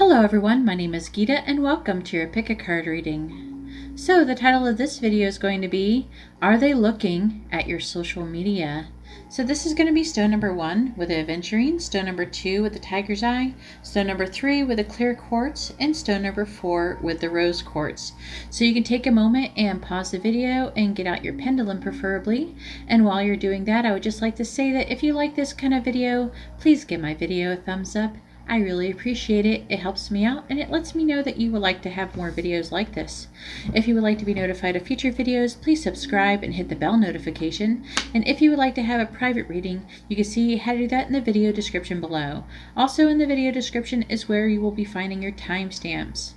Hello everyone, my name is Geeta and welcome to your Pick a Card reading. So the title of this video is going to be, Are They Looking at Your Social Media? So this is going to be stone number 1 with the aventurine, stone number 2 with the tiger's eye, stone number 3 with the clear quartz, and stone number 4 with the rose quartz. So you can take a moment and pause the video and get out your pendulum preferably. And while you're doing that, I would just like to say that if you like this kind of video, please give my video a thumbs up. I really appreciate it. It helps me out and it lets me know that you would like to have more videos like this. If you would like to be notified of future videos, please subscribe and hit the bell notification. And if you would like to have a private reading, you can see how to do that in the video description below. Also in the video description is where you will be finding your timestamps.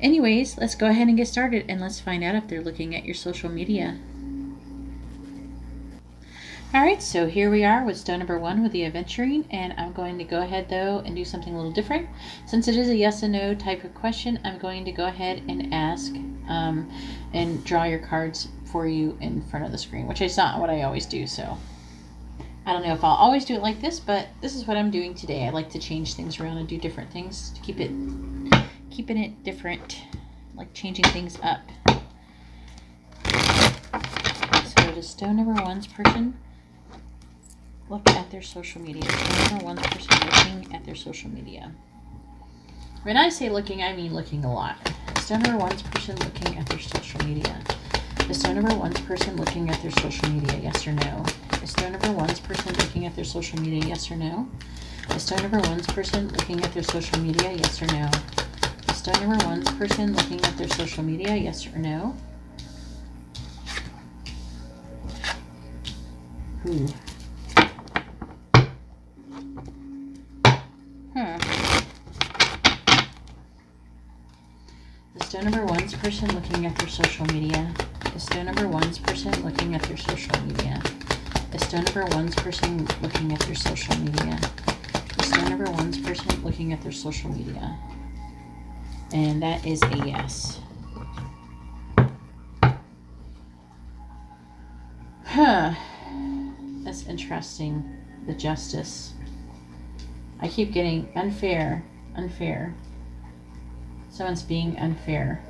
Anyways, let's go ahead and get started and let's find out if they're looking at your social media. Alright, so here we are with stone number 1 with the aventurine, and I'm going to go ahead though and do something a little different. Since it is a yes and no type of question, I'm going to go ahead and ask and draw your cards for you in front of the screen, which is not what I always do, so I don't know if I'll always do it like this, but this is what I'm doing today. I like to change things around and do different things to keeping it different, like changing things up. So does stone number 1's person look at their social media? Stone number 1's person looking at their social media. When I say looking, I mean looking a lot. Stone number 1's person looking at their social media. Is stone number 1's person looking at their social media? Yes or no? Is stone number 1's person looking at their social media? Yes or no? Is stone number 1's person looking at their social media? Yes or no? Is stone number 1's person looking at their social media? Yes or no? Ooh. Is stone number 1's person looking at their social media? Is stone number 1's person looking at their social media? Is stone number 1's person looking at their social media? Is stone number 1's person looking at their social media? And that is a yes. That's interesting. The justice. I keep getting unfair, unfair. Someone's being unfair.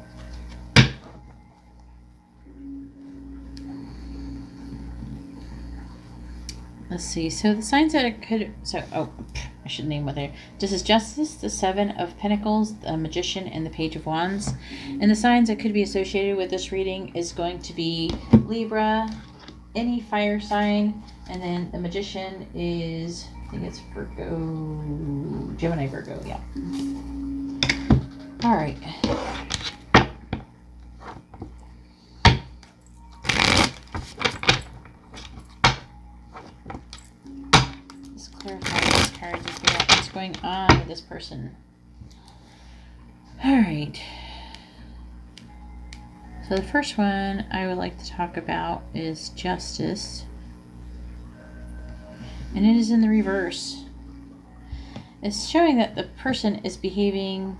Let's see. So the signs that it could... I should name what they're... This is Justice, the 7 of Pentacles, the Magician, and the Page of Wands. And the signs that could be associated with this reading is going to be Libra, any fire sign, and then the Magician is... I think it's Virgo... Gemini, Virgo, yeah. All right. Let's clarify these cards and figure out what's going on with this person. All right. So the first one I would like to talk about is Justice. And it is in the reverse. It's showing that the person is behaving...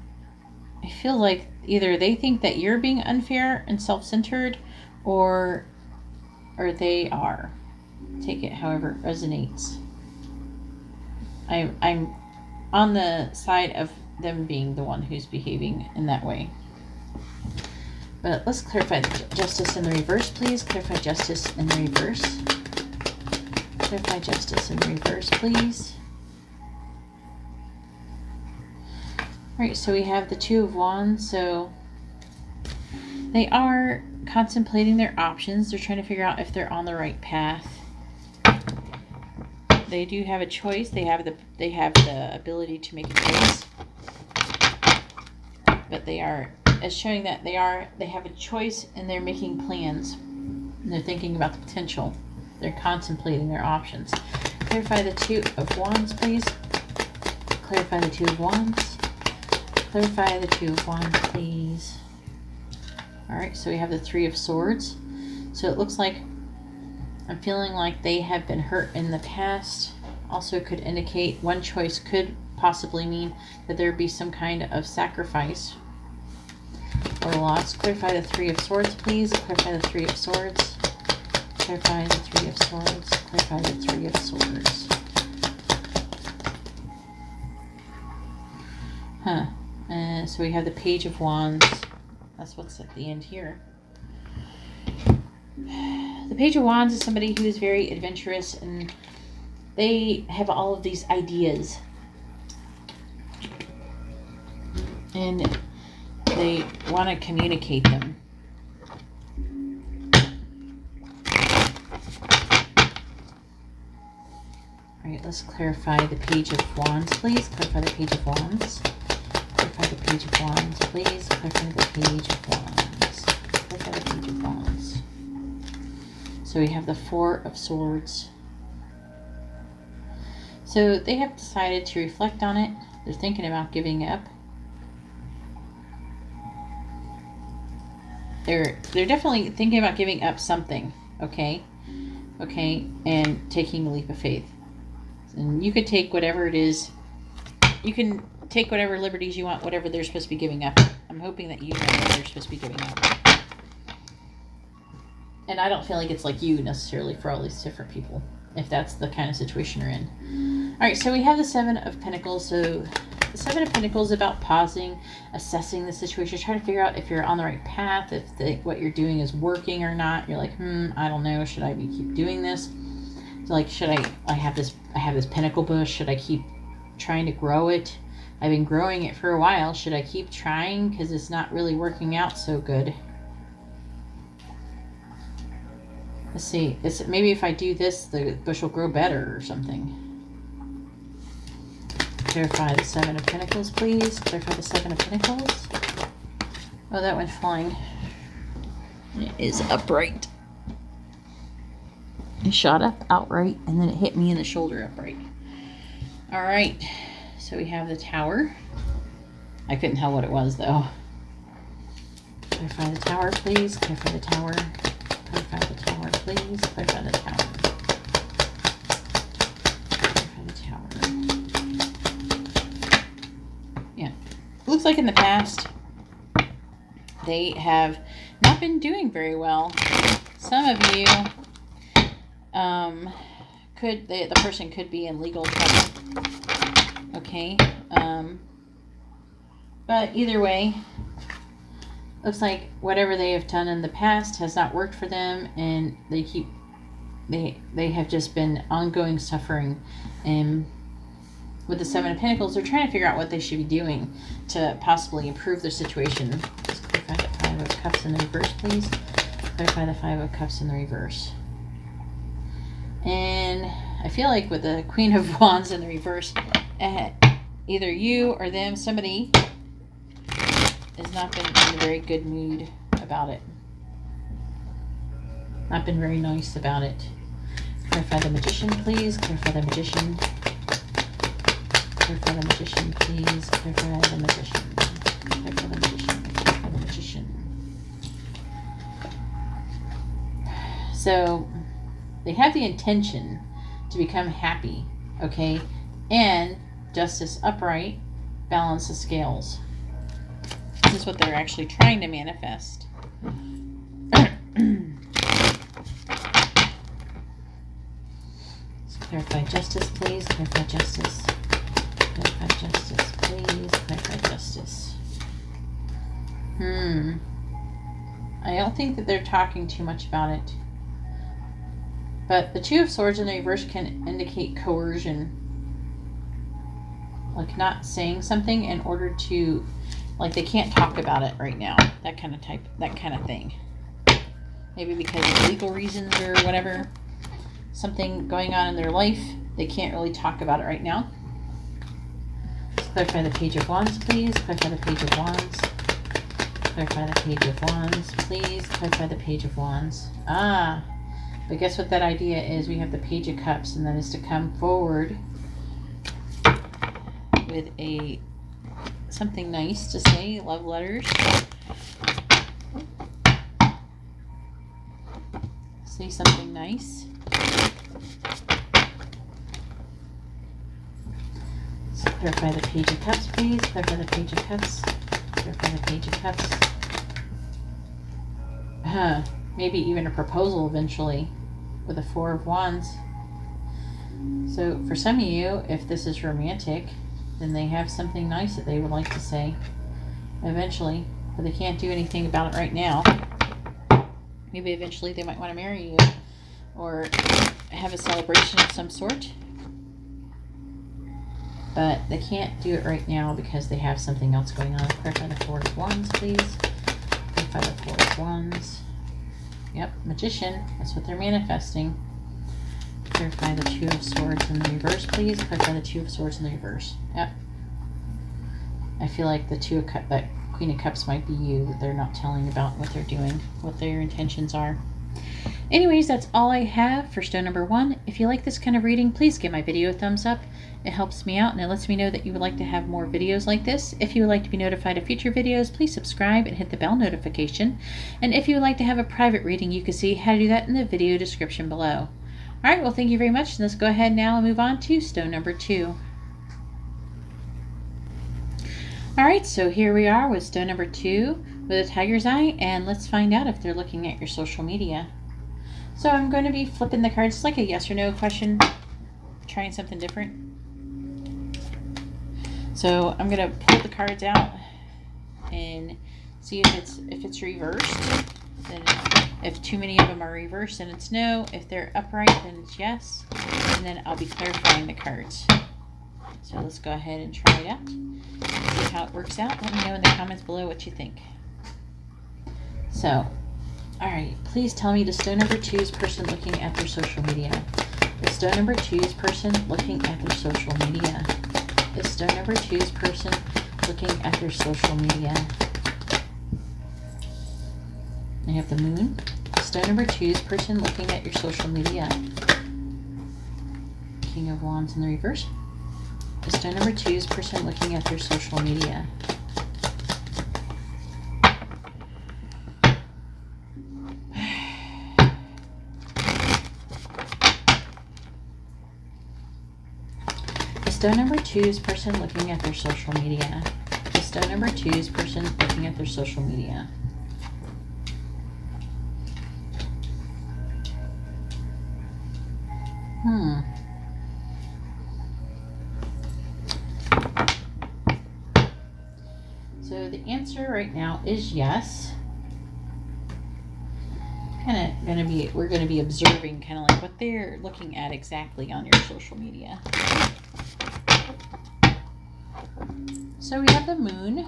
I feel like either they think that you're being unfair and self-centered, or they are. Take it however it resonates. I'm on the side of them being the one who's behaving in that way. But let's clarify the justice in the reverse, please. Clarify justice in the reverse. Clarify justice in the reverse, please. Alright, so we have the 2 of Wands, so they are contemplating their options. They're trying to figure out if they're on the right path. They do have a choice. They have the ability to make a choice. But it's showing that they have a choice and they're making plans. And they're thinking about the potential. They're contemplating their options. Clarify the 2 of Wands, please. Clarify the 2 of Wands. Clarify the 2 of Wands, please. Alright, so we have the 3 of Swords. So it looks like I'm feeling like they have been hurt in the past. Also could indicate one choice could possibly mean that there would be some kind of sacrifice or loss. Clarify the 3 of Swords, please. Clarify the 3 of Swords. Clarify the 3 of Swords. Clarify the 3 of Swords. So we have the Page of Wands. That's what's at the end here. The Page of Wands is somebody who is very adventurous, and they have all of these ideas. And they want to communicate them. All right, let's clarify the Page of Wands, please. Clarify the Page of Wands. Clarify the Page of Wands, please. Clarify the Page of Wands. Clarify the Page of Wands. So we have the Four of Swords. So they have decided to reflect on it. They're thinking about giving up. They're definitely thinking about giving up something, okay? Okay, and taking a leap of faith. And you could take whatever it is. You can take whatever liberties you want, whatever they're supposed to be giving up. I'm hoping that you know what they're supposed to be giving up. And I don't feel like it's like you necessarily for all these different people, if that's the kind of situation you're in. All right, so we have the Seven of Pentacles. So the Seven of Pentacles is about pausing, assessing the situation, trying to figure out if you're on the right path, if what you're doing is working or not. You're like, I don't know. Should I keep doing this? So like, should I have this pentacle bush. Should I keep trying to grow it? I've been growing it for a while. Should I keep trying? Because it's not really working out so good. Let's see. Maybe if I do this, the bush will grow better or something. Clarify the Seven of Pentacles, please. Clarify the Seven of Pentacles. Oh, that went flying. It is upright. It shot up outright, and then it hit me in the shoulder upright. All right. So we have the Tower. I couldn't tell what it was, though. Clarify the Tower, please. Clarify the Tower. Clarify the Tower, please. Clarify the Tower. Clarify the Tower. Yeah. Looks like in the past, they have not been doing very well. Some of you, the person could be in legal trouble. Okay. But either way, looks like whatever they have done in the past has not worked for them, and they have just been ongoing suffering. And with the Seven of Pentacles, they're trying to figure out what they should be doing to possibly improve their situation. Let's clarify the Five of Cups in the reverse, please. Clarify the Five of Cups in the reverse. And I feel like with the Queen of Wands in the reverse, either you or them, somebody has not been in a very good mood about it. Not been very nice about it. Clarify the Magician, please. Clarify the Magician. Clarify the Magician, please. Clarify the Magician. Clarify the Magician. Clarify the Magician. So they have the intention to become happy, okay? And Justice upright, balance the scales. This is what they're actually trying to manifest. Clarify Justice, please. Clarify Justice. Clarify Justice, please. Clarify Justice. I don't think that they're talking too much about it. But the Two of Swords in the reverse can indicate coercion. Like not saying something in order to, like they can't talk about it right now. That kind of thing. Maybe because of legal reasons or whatever. Something going on in their life. They can't really talk about it right now. Let's clarify the Page of Wands, please. Clarify the Page of Wands. Clarify the Page of Wands, please. Clarify the Page of Wands. But guess what that idea is? We have the Page of Cups, and that is to come forward with something nice to say, love letters. Say something nice. So clarify the Page of Cups, please. Clarify the Page of Cups. Clarify the Page of Cups. Maybe even a proposal eventually with the Four of Wands. So for some of you, if this is romantic, then they have something nice that they would like to say. eventually, but they can't do anything about it right now. Maybe eventually they might want to marry you or have a celebration of some sort. But they can't do it right now because they have something else going on. Clarify the Four of Wands, please. Clarify the Four of Wands. Yep, Magician. That's what they're manifesting. Clarify the Two of Swords in the reverse, please. Clarify the Two of Swords in the reverse. Yep. I feel like the Two of Cups, that Queen of Cups might be you, that they're not telling about what they're doing, what their intentions are. Anyways, that's all I have for stone number 1. If you like this kind of reading, please give my video a thumbs up. It helps me out and it lets me know that you would like to have more videos like this. If you would like to be notified of future videos, please subscribe and hit the bell notification. And if you would like to have a private reading, you can see how to do that in the video description below. Alright, well thank you very much. And let's go ahead now and move on to stone number 2. Alright, so here we are with stone number 2 with a tiger's eye, and let's find out if they're looking at your social media. So I'm going to be flipping the cards. It's like a yes or no question, trying something different. So I'm going to pull the cards out and see if it's reversed. Then if too many of them are reversed, then it's no. If they're upright, then it's yes. And then I'll be clarifying the cards. So let's go ahead and try it out. See how it works out. Let me know in the comments below what you think. So, alright, please tell me, the stone number 2's person looking at their social media. The stone number 2's person looking at their social media. The stone number 2's person looking at their social media. I have the moon. The stone number 2's person looking at your social media. King of Wands in the reverse. The stone number 2's person looking at their social media. The stone number 2's person looking at their social media. The stone number 2's person looking at their social media. So the answer right now is yes. We're gonna be observing kind of like what they're looking at exactly on your social media. So we have the moon,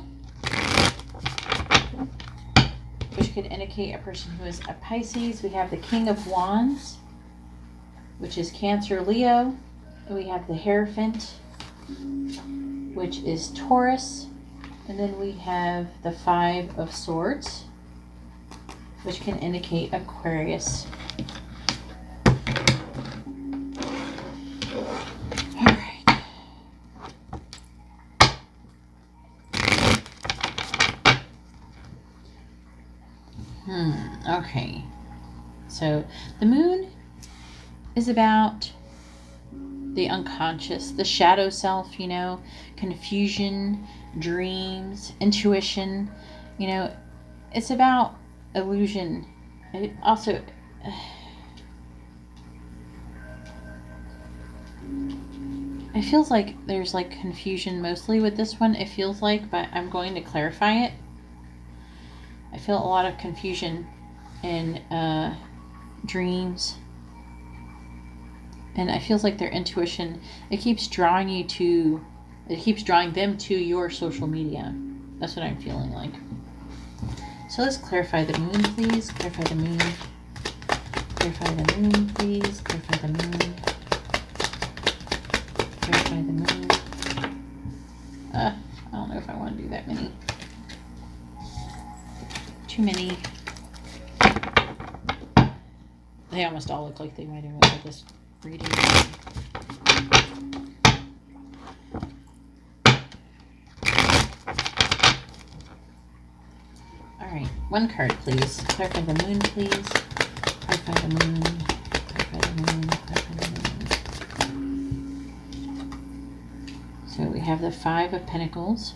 which could indicate a person who is a Pisces. We have the King of Wands, which is Cancer, Leo. And we have the Hierophant, which is Taurus. And then we have the Five of Swords, which can indicate Aquarius. Okay. So the moon is about the unconscious, the shadow self, you know, confusion, dreams, intuition, you know, it's about illusion. It also, it feels like there's like confusion mostly with this one, it feels like, but I'm going to clarify it. I feel a lot of confusion in dreams. And it feels like their intuition, it keeps drawing them to your social media. That's what I'm feeling like. So let's clarify the moon, please. Clarify the moon. Clarify the moon, please. Clarify the moon. Clarify the moon. I don't know if I want to do that many. Too many. They almost all look like they might have went with this reading. Alright, one card please. Clarify the moon please. Clarify the moon. Clarify the moon. Clarify the moon. So we have the Five of Pentacles.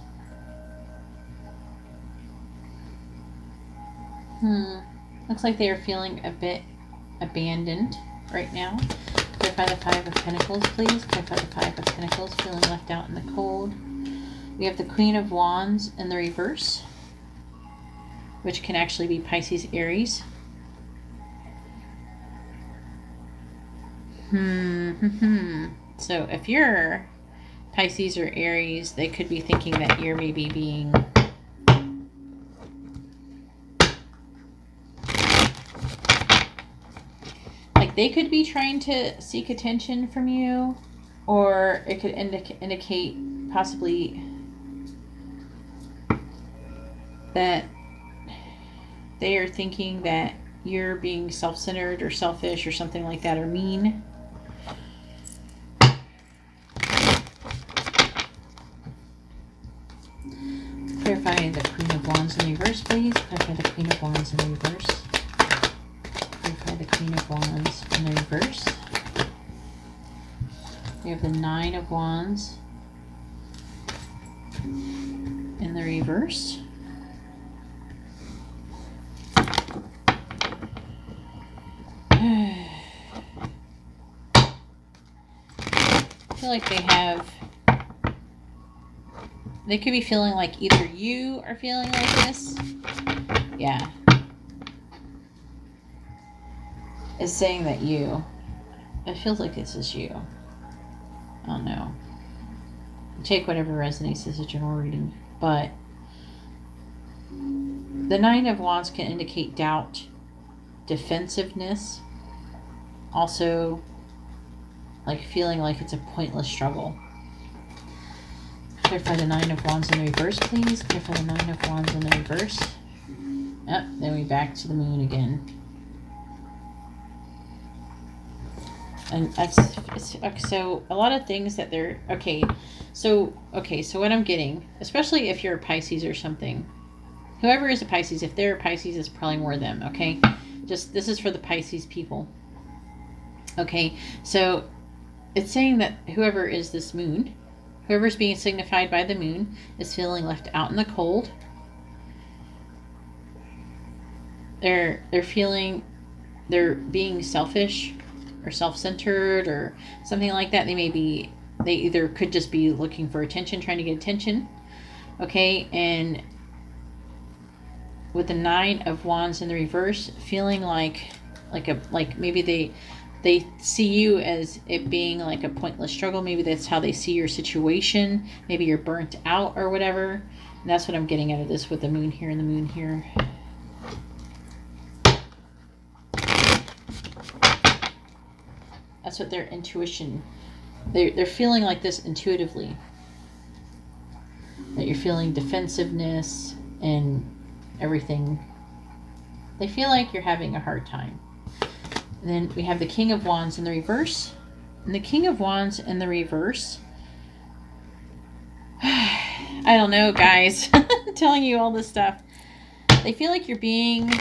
Looks like they are feeling a bit abandoned right now. Clarify the Five of Pentacles, please. Clarify the Five of Pentacles, feeling left out in the cold. We have the Queen of Wands in the reverse. which can actually be Pisces, Aries. So if you're Pisces or Aries, they could be thinking that you're maybe being like, they could be trying to seek attention from you, or it could indicate possibly that they are thinking that you're being self-centered or selfish or something like that, or mean. Clarify the Queen of Wands in reverse, please. Clarify the Queen of Wands in reverse. Clarify the Queen of Wands in the reverse. We have the Nine of Wands in the reverse. I feel like they could be feeling like either you are feeling like this. Yeah. It's saying that you. It feels like this is you. I don't know. Take whatever resonates as a general reading. But the Nine of Wands can indicate doubt, defensiveness. Also, like feeling like it's a pointless struggle. Clarify the Nine of Wands in reverse, please. Clarify the Nine of Wands in the reverse. Yep, then we back to the Moon again. And so a lot of things that they're so what I'm getting, especially if you're a Pisces or something, whoever is a Pisces, if they're a Pisces, it's probably more them. Okay, just this is for the Pisces people. Okay, so it's saying that whoever is this Moon, whoever's being signified by the Moon, is feeling left out in the cold. They're feeling they're being selfish or self-centered or something like that. They either could just be looking for attention, trying to get attention. Okay, and with the Nine of Wands in the reverse, feeling like maybe they see you as it being like a pointless struggle. Maybe that's how they see your situation. Maybe you're burnt out or whatever. And that's what I'm getting out of this with the Moon here and the Moon here. That's what their intuition, they're feeling like this intuitively. That you're feeling defensiveness and everything. They feel like you're having a hard time. And then we have the King of Wands in the reverse. And the King of Wands in the reverse. I don't know, guys. I'm telling you all this stuff. They feel like you're being,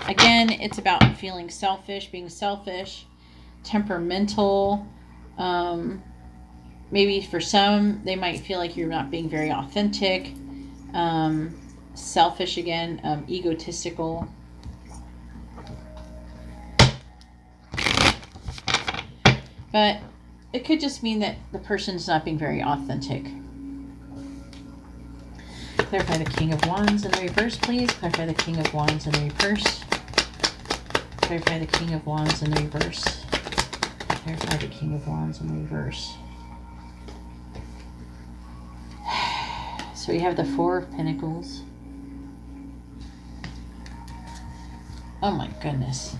again, it's about feeling selfish, being selfish, temperamental. Maybe for some, they might feel like you're not being very authentic. Selfish again, egotistical. But it could just mean that the person's not being very authentic. Clarify the King of Wands in the reverse, please. Clarify the King of Wands in the reverse. Clarify the King of Wands in the reverse. Clarify the King of Wands in the reverse. So we have the Four of Pentacles. Oh my goodness.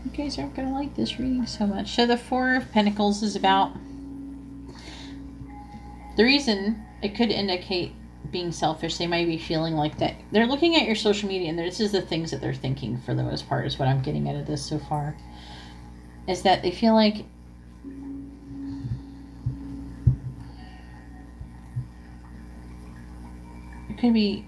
You guys aren't going to like this reading so much. So the Four of Pentacles is about, the reason it could indicate being selfish. They might be feeling like that. They're looking at your social media and this is the things that they're thinking for the most part, is what I'm getting out of this so far. Is that they feel like it could be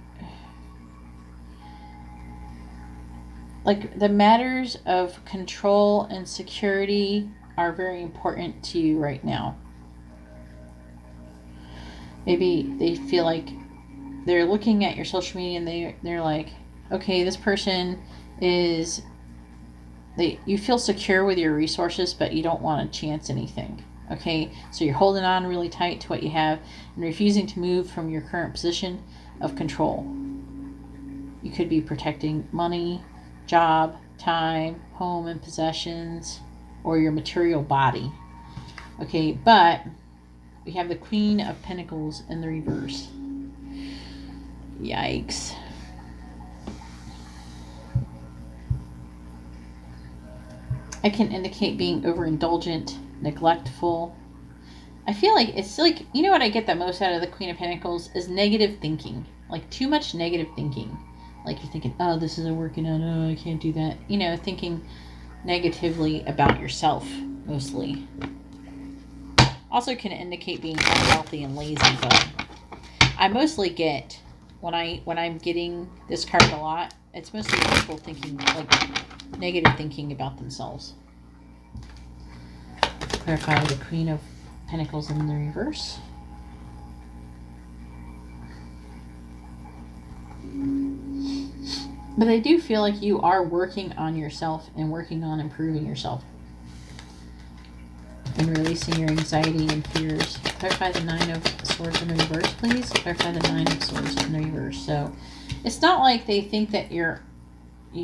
like the matters of control and security are very important to you right now. Maybe they feel like they're looking at your social media and they're like, okay, this person is, you feel secure with your resources, but you don't want to chance anything. Okay, so you're holding on really tight to what you have and refusing to move from your current position of control. You could be protecting money, job, time, home and possessions, or your material body. Okay, but we have the Queen of Pentacles in the reverse. Yikes. It can indicate being overindulgent, neglectful. I feel like it's like, you know what I get the most out of the Queen of Pentacles is negative thinking. Like too much negative thinking. Like you're thinking, oh, this isn't working out. Oh, I can't do that. You know, thinking negatively about yourself mostly. Also can indicate being unhealthy and lazy, but I mostly get when I'm getting this card a lot, it's mostly people thinking like negative thinking about themselves. Clarify the Queen of Pentacles in the reverse. But I do feel like you are working on yourself and working on improving yourself and releasing your anxiety and fears. Clarify the Nine of Swords in the reverse, please. Clarify the Nine of Swords in the reverse. So it's not like they think that you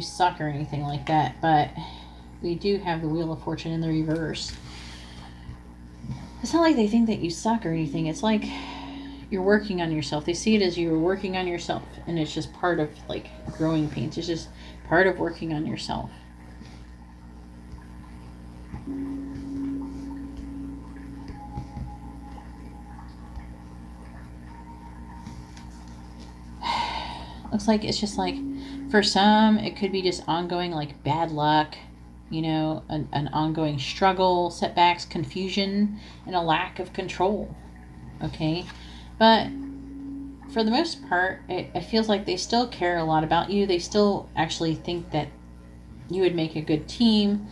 suck or anything like that, but we do have the Wheel of Fortune in the reverse. It's not like they think that you suck or anything. It's like you're working on yourself. They see it as you're working on yourself, and it's just part of like growing pains. It's just part of working on yourself. Looks like it's just like, for some, it could be just ongoing like bad luck, you know, an ongoing struggle, setbacks, confusion, and a lack of control. Okay, but for the most part, it feels like they still care a lot about you. They still actually think that you would make a good team.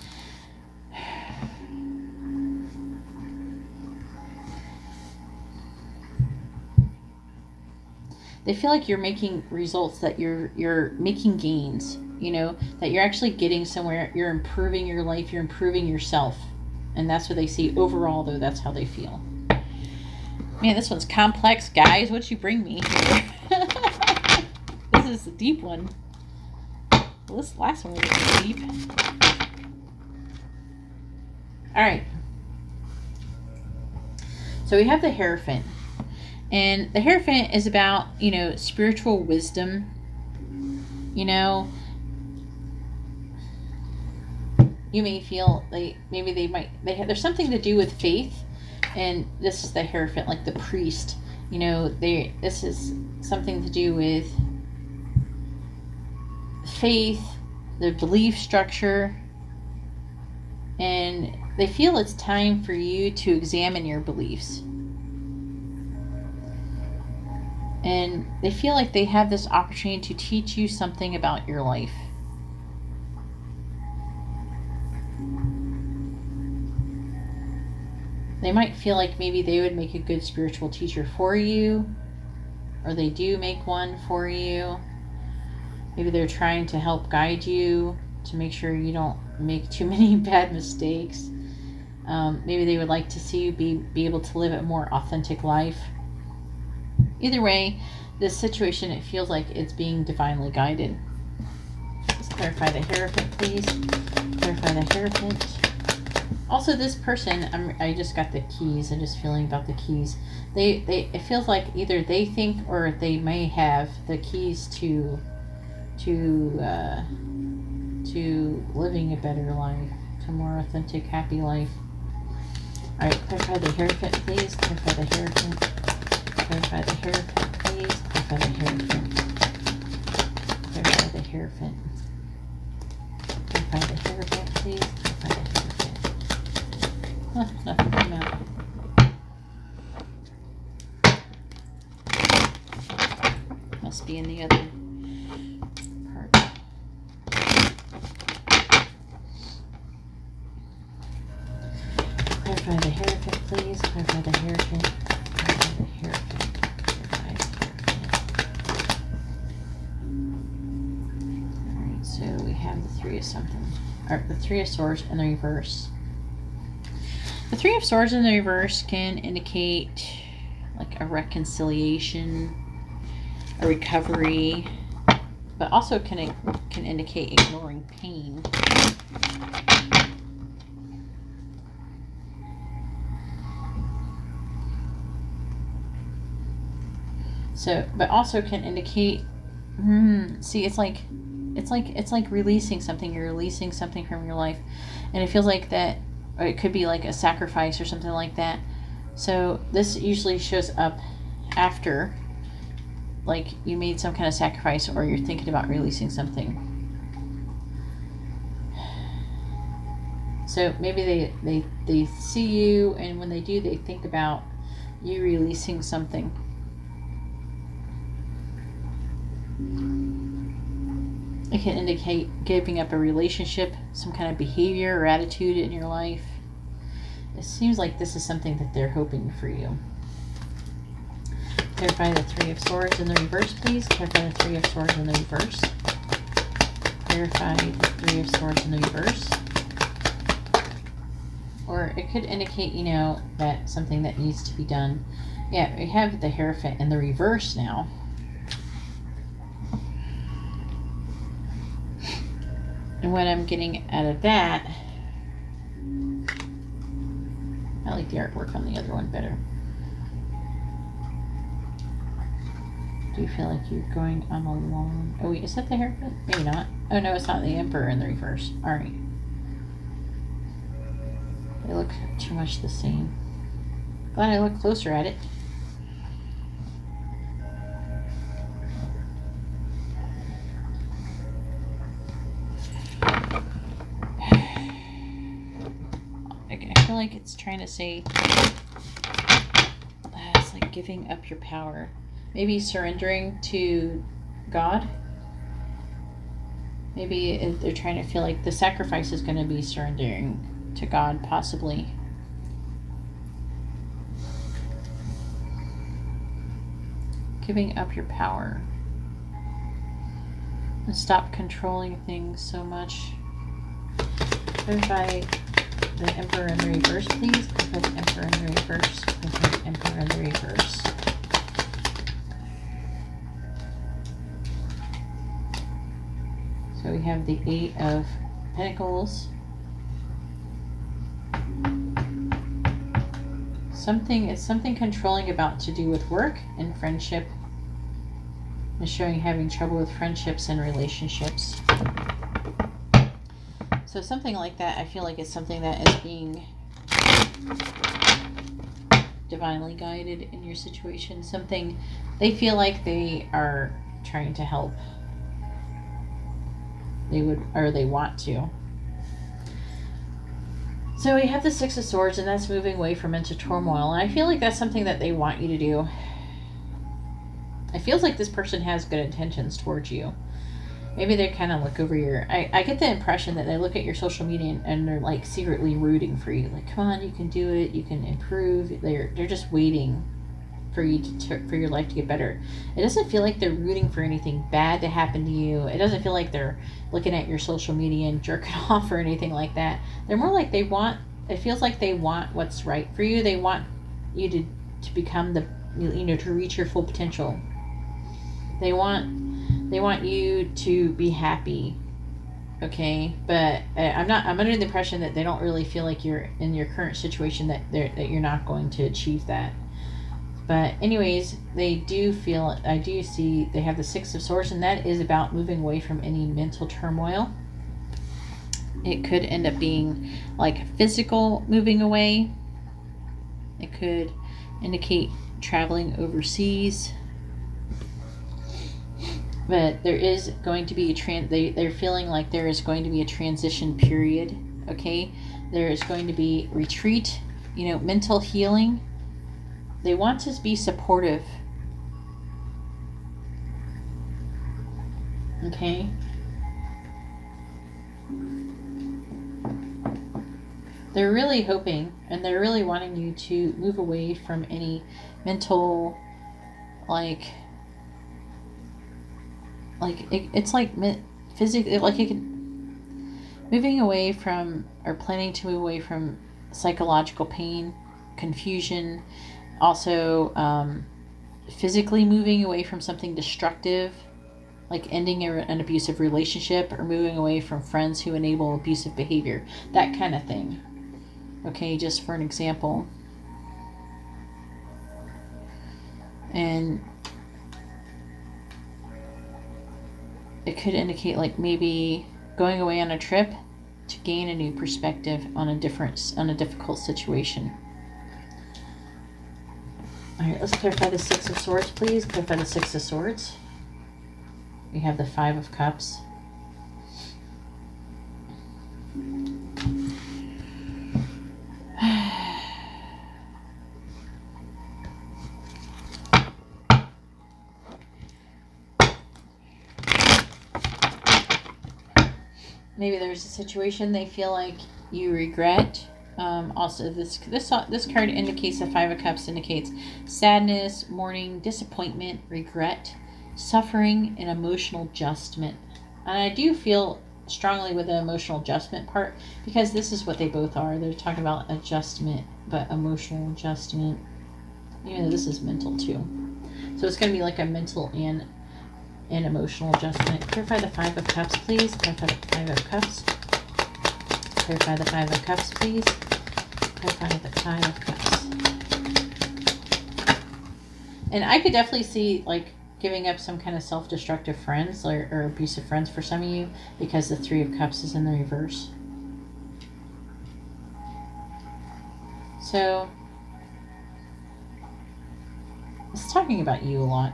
They feel like you're making results, that you're making gains, you know, that you're actually getting somewhere. You're improving your life. You're improving yourself. And that's what they see overall, though. That's how they feel. Man, this one's complex, guys. What'd you bring me here? This is a deep one. Well, this last one was deep. All right. So we have the Hierophant. And the Hierophant is about, you know, spiritual wisdom. You know, you may feel like maybe there's something to do with faith. And this is the Hierophant, like the priest. You know, this is something to do with faith, their belief structure. And they feel it's time for you to examine your beliefs. And they feel like they have this opportunity to teach you something about your life. They might feel like maybe they would make a good spiritual teacher for you, or they do make one for you. Maybe they're trying to help guide you to make sure you don't make too many bad mistakes. Maybe they would like to see you be able to live a more authentic life. Either way, this situation, it feels like it's being divinely guided. Let's clarify the Hierophant, please. Clarify the Hierophant. Also, this person, I just got the keys. I'm just feeling about the keys. It feels like either they think or they may have the keys to living a better life, to a more authentic, happy life. All right, clarify the Hierophant, please. Clarify the Hierophant. Clarify the Hierophant, please. Clarify the Hierophant. Clarify the Hierophant. Clarify the Hierophant, please. Clarify the Hierophant. Huh, nothing came out. Must be in the other part. Clarify the Hierophant, please. Clarify the Hierophant. Clarify the Hierophant. Clarify the Hierophant. Alright, so we have the Three of something. Or the Three of Swords in the reverse. The Three of Swords in the reverse can indicate like a reconciliation, a recovery, but also can indicate ignoring pain. So, but also can indicate, see, it's like releasing something. You're releasing something from your life, and it feels like that, or it could be like a sacrifice or something like that. So this usually shows up after, like, you made some kind of sacrifice, or you're thinking about releasing something. So maybe they see you, and when they do, they think about you releasing something. It can indicate giving up a relationship, some kind of behavior or attitude in your life. It seems like this is something that they're hoping for you. Clarify the Three of Swords in the reverse, please. Clarify the Three of Swords in the reverse. Clarify the Three of Swords in the reverse. Or it could indicate, you know, that something that needs to be done. Yeah, we have the Hierophant in the reverse now. And what I'm getting out of that, I like the artwork on the other one better. Do you feel like you're going on a long... Oh wait, is that the Hierophant? Maybe not. Oh no, it's not the Emperor in the reverse. Alright. They look too much the same. Glad I looked closer at it. I feel like it's trying to say, it's like giving up your power. Maybe surrendering to God. Maybe they're trying to feel like the sacrifice is going to be surrendering to God, possibly. Giving up your power. And stop controlling things so much. Clarify the Emperor in the reverse, please. Clarify the Emperor in the reverse. Clarify the Emperor in the reverse. So we have the Eight of Pentacles. It's something controlling about to do with work and friendship. It's showing having trouble with friendships and relationships. So something like that, I feel like it's something that is being divinely guided in your situation. Something they feel like they are trying to help. They would, or they want to. So we have the Six of Swords, and that's moving away from mental turmoil. And I feel like that's something that they want you to do. It feels like this person has good intentions towards you. Maybe they kind of look over your... I get the impression that they look at your social media and they're like secretly rooting for you. Like, come on, you can do it. You can improve. They're just waiting for you for your life to get better. It doesn't feel like they're rooting for anything bad to happen to you. It doesn't feel like they're looking at your social media and jerking off or anything like that. They're more like they want... It feels like they want what's right for you. They want you to become the... You know, to reach your full potential. They want you to be happy, okay? But I'm under the impression that they don't really feel like you're in your current situation that you're not going to achieve that. But anyways, they do feel, I do see they have the Six of Swords, and that is about moving away from any mental turmoil. It could end up being like physical moving away. It could indicate traveling overseas. But there is going to be they're feeling like there is going to be a transition period, okay? There is going to be retreat, you know, mental healing. They want to be supportive, okay? They're really hoping, and they're really wanting you to move away from any mental, it's like physically, like it can, moving away from, or planning to move away from psychological pain, confusion, also physically moving away from something destructive, like ending an abusive relationship or moving away from friends who enable abusive behavior, that kind of thing. Okay, just for an example. And it could indicate like maybe going away on a trip to gain a new perspective on a difficult situation. All right, let's clarify the Six of Swords, please. Clarify the Six of Swords. We have the Five of Cups. Maybe there's a situation they feel like you regret. Also, this card indicates the Five of Cups indicates sadness, mourning, disappointment, regret, suffering, and emotional adjustment. And I do feel strongly with the emotional adjustment part because this is what they both are. They're talking about adjustment, but emotional adjustment. Even though this is mental too. So it's going to be like a mental and emotional adjustment. Clarify the Five of Cups, please. Clarify the Five of Cups. Clarify the Five of Cups, please. Clarify the Five of Cups. And I could definitely see like giving up some kind of self-destructive friends or abusive friends for some of you because the Three of Cups is in the reverse. So it's talking about you a lot.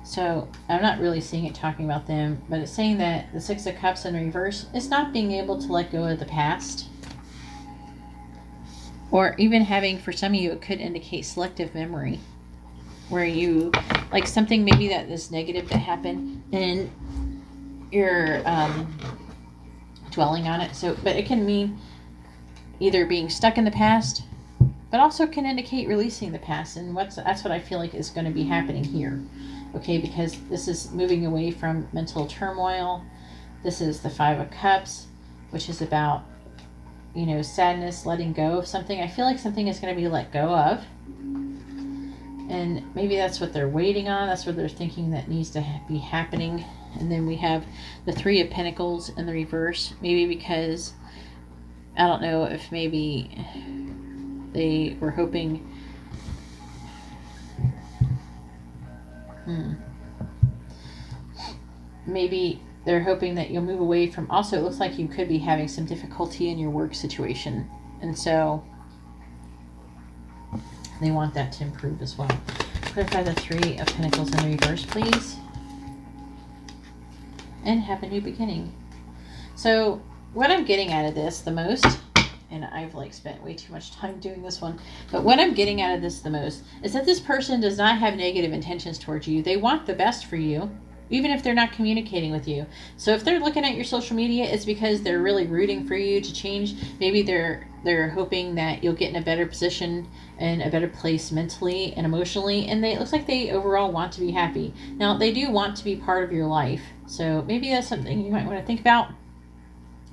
So I'm not really seeing it talking about them, but it's saying that the Six of Cups in reverse is not being able to let go of the past. Or even having, for some of you, it could indicate selective memory. Where you, like something maybe that is negative that happened and you're dwelling on it. So, but it can mean either being stuck in the past, but also can indicate releasing the past. And that's what I feel like is going to be happening here. Okay, because this is moving away from mental turmoil. This is the Five of Cups, which is about, you know, sadness, letting go of something. I feel like something is going to be let go of. And maybe that's what they're waiting on. That's what they're thinking that needs to be happening. And then we have the Three of Pentacles in the reverse. Maybe because, I don't know if maybe they were hoping... Maybe they're hoping that you'll move away from... Also, it looks like you could be having some difficulty in your work situation. And so they want that to improve as well. Clarify the Three of Pentacles in the reverse, please. And have a new beginning. So what I'm getting out of this the most, and I've like spent way too much time doing this one, but what I'm getting out of this the most is that this person does not have negative intentions towards you. They want the best for you, even if they're not communicating with you. So if they're looking at your social media, it's because they're really rooting for you to change. Maybe they're hoping that you'll get in a better position and a better place mentally and emotionally. And it looks like they overall want to be happy. Now, they do want to be part of your life. So maybe that's something you might want to think about.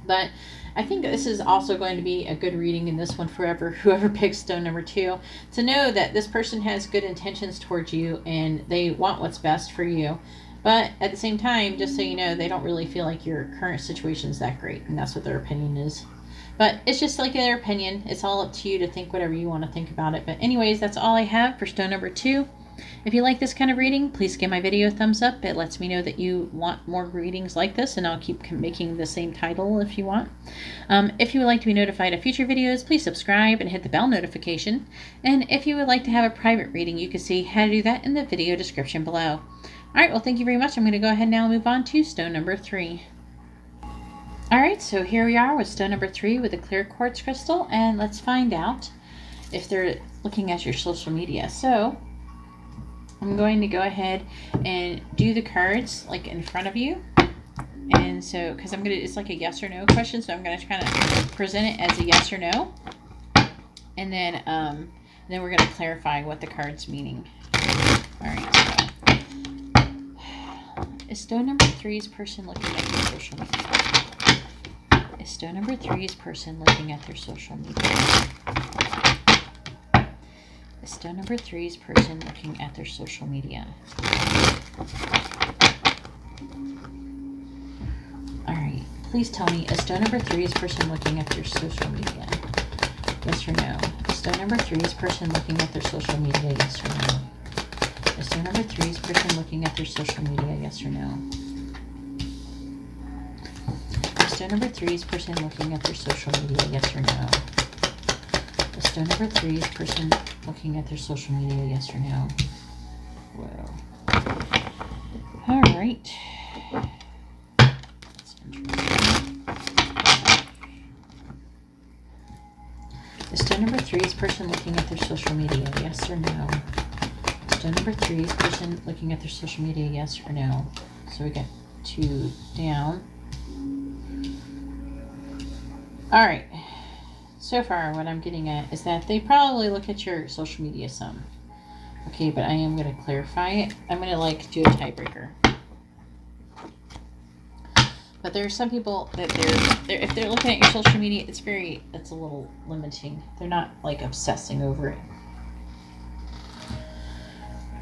But I think this is also going to be a good reading in this one forever, whoever picks stone number 2, to know that this person has good intentions towards you and they want what's best for you. But at the same time, just so you know, they don't really feel like your current situation is that great. And that's what their opinion is. But it's just like their opinion. It's all up to you to think whatever you want to think about it. But anyways, that's all I have for stone number 2. If you like this kind of reading, please give my video a thumbs up. It lets me know that you want more readings like this, and I'll keep making the same title if you want. If you would like to be notified of future videos, please subscribe and hit the bell notification. And if you would like to have a private reading, you can see how to do that in the video description below. All right, well, thank you very much. I'm going to go ahead now and move on to stone number 3. All right, so here we are with stone number 3 with a clear quartz crystal, and let's find out if they're looking at your social media. So I'm going to go ahead and do the cards like in front of you. And so, because it's like a yes or no question, so I'm going to kind of present it as a yes or no. And then we're going to clarify what the card's meaning. All right, so is stone number 3's person looking at their social media? Is stone number 3's person looking at their social media? Stone number 3 is person looking at their social media. Alright, please tell me, is stone number 3 is person looking at their social media? Yes or no? Stone number 3 is person looking at their social media, yes or no? Stone number 3 is person looking at their social media, yes or no? Stone number 3 is person looking at their social media, yes or no? Stone number 3 is person looking at their social media, yes or no? Whoa. Alright. That's interesting. Stone number 3 is person looking at their social media, yes or no? Stone number 3 is person looking at their social media, yes or no? So we got 2 down. Alright. So far, what I'm getting at is that they probably look at your social media some. Okay, but I am going to clarify it. I'm going to do a tiebreaker. But there are some people that if they're looking at your social media, it's a little limiting. They're not obsessing over it.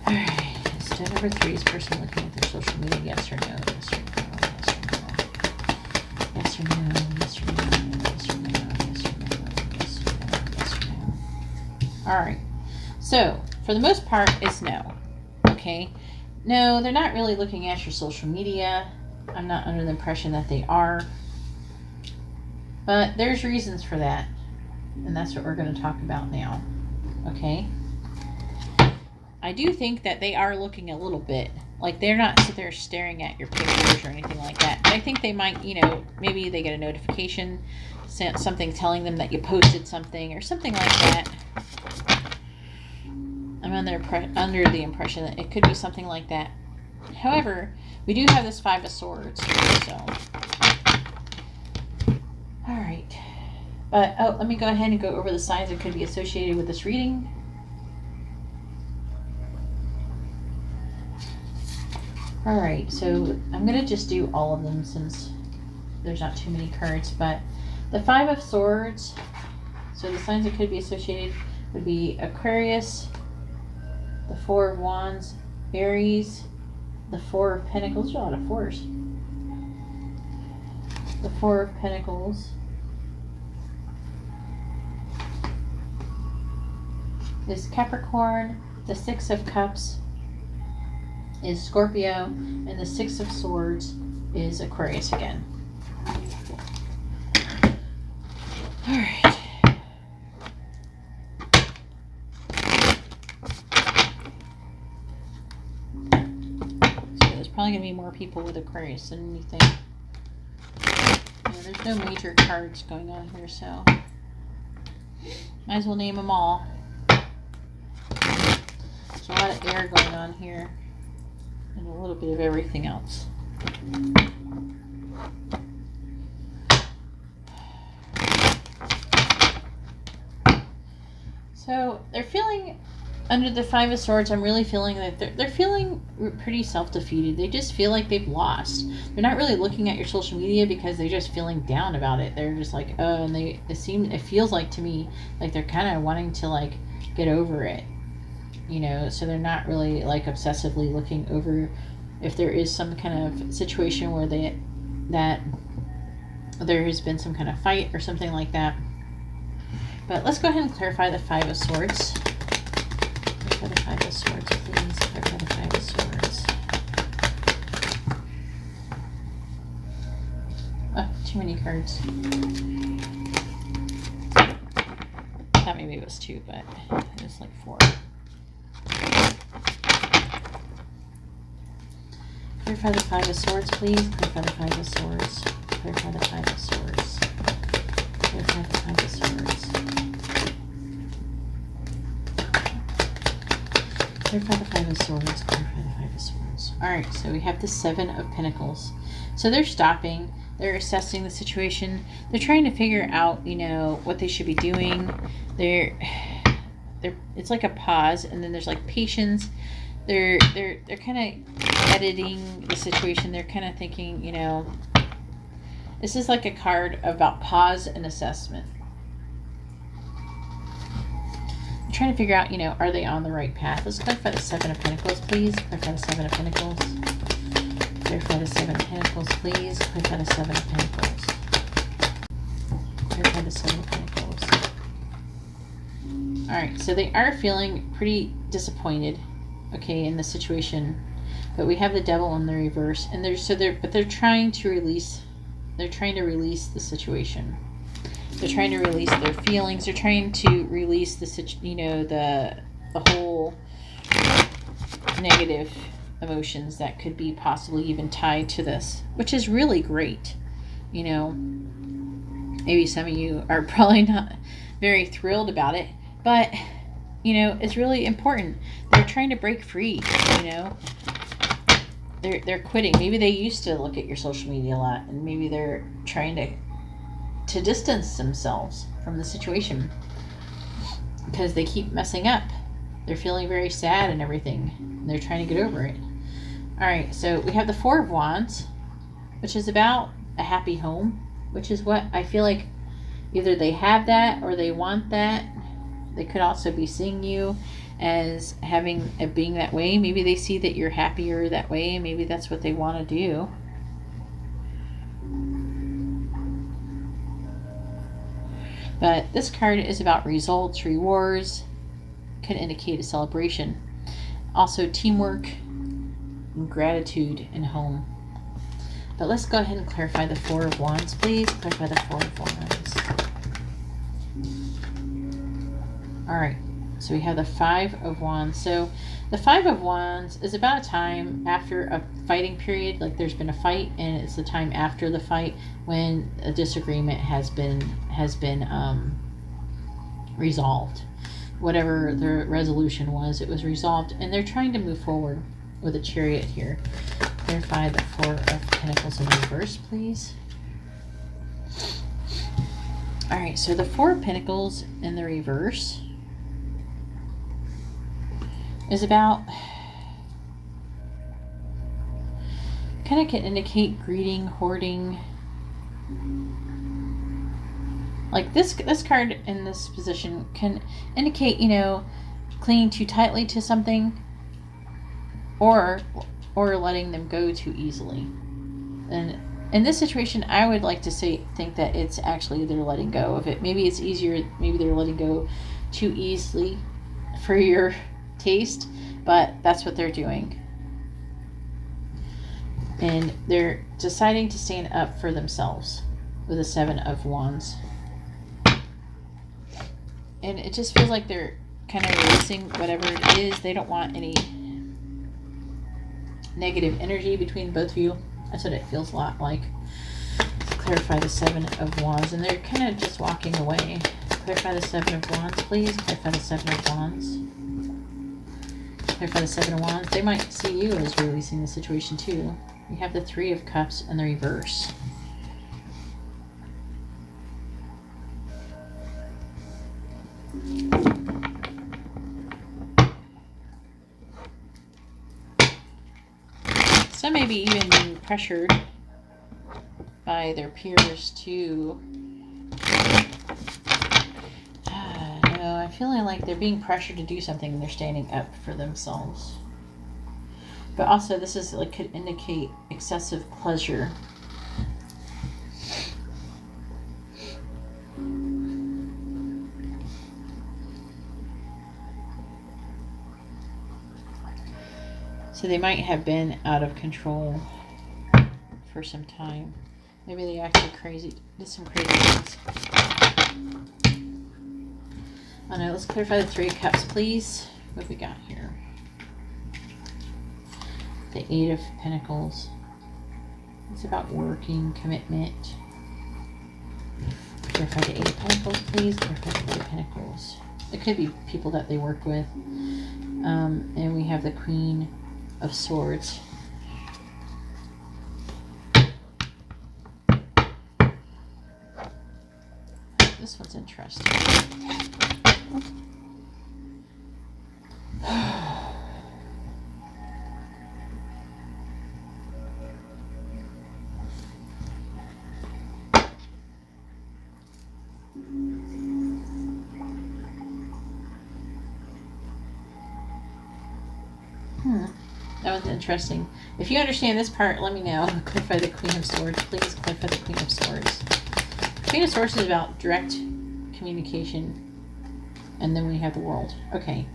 Alright, stone number 3 is person looking at their social media, yes or no, yes or no, yes or no, yes or no, yes or no, yes or no, yes or no, yes or no, yes or no. Alright, so for the most part, it's no. Okay, no, they're not really looking at your social media. I'm not under the impression that they are. But there's reasons for that. And that's what we're going to talk about now. Okay? I do think that they are looking a little bit. They're not sit there staring at your pictures or anything like that. But I think they might, maybe they get a notification, something telling them that you posted something or something like that. I'm under the impression that it could be something like that. However, we do have this 5 of Swords here, so. Alright. But, let me go ahead and go over the signs that could be associated with this reading. Alright, so I'm going to just do all of them since there's not too many cards. But the 5 of Swords, so the signs that could be associated would be Aquarius, the 4 of Wands, Aries, the 4 of Pentacles. There's a lot of 4s. The 4 of Pentacles is Capricorn. The 6 of Cups is Scorpio. And the 6 of Swords is Aquarius again. Alright. Probably going to be more people with Aquarius than anything. There's no major cards going on here, so might as well name them all. There's a lot of air going on here and a little bit of everything else. So they're feeling, under the 5 of Swords, I'm really feeling that they're feeling pretty self-defeated. They just feel like they've lost. They're not really looking at your social media because they're just feeling down about it. They're just like, oh, and it feels like to me like they're kind of wanting to get over it, so they're not really obsessively looking over if there is some kind of situation where that there has been some kind of fight or something like that. But let's go ahead and clarify the 5 of Swords. Clarify the 5 of Swords, please. Clarify the 5 of Swords. Oh, too many cards. I thought maybe it was 2, but it was 4. Clarify the 5 of Swords, please. Clarify the 5 of Swords. Clarify the 5 of Swords. Clarify the 5 of Swords. Clarify the 5 of Swords. Clarify the 5 of Swords. Alright, so we have the 7 of Pentacles. So they're stopping. They're assessing the situation. They're trying to figure out, what they should be doing. It's like a pause, and then there's patience. They're kind of editing the situation. They're kind of thinking, this is like a card about pause and assessment. trying to figure out, you know, are they on the right path? Let's clarify the Seven of Pentacles, please. Clarify the Seven of Pentacles. Clarify the Seven of Pentacles, please. Clarify the Seven of Pentacles. Clarify the Seven of Pentacles. All right, so they are feeling pretty disappointed, okay, in the situation. But we have the Devil in the reverse, and they're trying to release. They're trying to release the situation. They're trying to release their feelings. They're trying to release the whole negative emotions that could be possibly even tied to this, which is really great. You know, maybe some of you are probably not very thrilled about it, but you know, it's really important. They're trying to break free, you know. They're quitting. Maybe they used to look at your social media a lot, and maybe they're trying to distance themselves from the situation because they keep messing up. They're feeling very sad and everything, and they're trying to get over it. All right, so we have the Four of Wands, which is about a happy home, which is what I feel like either they have that or they want that. They could also be seeing you as being that way. Maybe they see that you're happier that way. Maybe that's what they want to do. But this card is about results, rewards, could indicate a celebration. Also teamwork, and gratitude, and home. But let's go ahead and clarify the Four of Wands, please. Clarify the Four of Wands. All right, so we have the Five of Wands. So the Five of Wands is about a time after a fighting period, like there's been a fight, and it's the time after the fight when a disagreement has been resolved. Whatever the resolution was, it was resolved, and they're trying to move forward with a Chariot here. Clarify the Four of Pentacles in reverse, please. All right, so the Four of Pentacles in the reverse is about, kind of can indicate greeting, hoarding. Like this card in this position can indicate, you know, clinging too tightly to something, or letting them go too easily. And in this situation, I would like to think that it's actually they're letting go of it. Maybe it's easier, maybe they're letting go too easily for your taste, but that's what they're doing. And they're deciding to stand up for themselves with the Seven of Wands. And it just feels like they're kind of releasing whatever it is. They don't want any negative energy between both of you. That's what it feels a lot like. Let's clarify the Seven of Wands. And they're kind of just walking away. Clarify the Seven of Wands, please. Clarify the Seven of Wands. Clarify the Seven of Wands. They might see you as releasing the situation too. You have the Three of Cups in the reverse. Some may be even being pressured by their peers to, no, I'm feeling like they're being pressured to do something and they're standing up for themselves. But also this is like could indicate excessive pleasure. So they might have been out of control for some time. Maybe they acted crazy, did some crazy things. Oh no, let's clarify the Three of Cups, please. What have we got here? The Eight of Pentacles. It's about working, commitment. Clarify the Eight of Pentacles, please. Clarify the Eight of Pentacles. It could be people that they work with. And we have the Queen of Swords. This one's interesting. That was interesting. If you understand this part, let me know. Clarify the Queen of Swords. Please clarify the Queen of Swords. Queen of Swords is about direct communication. And then we have the World. Okay.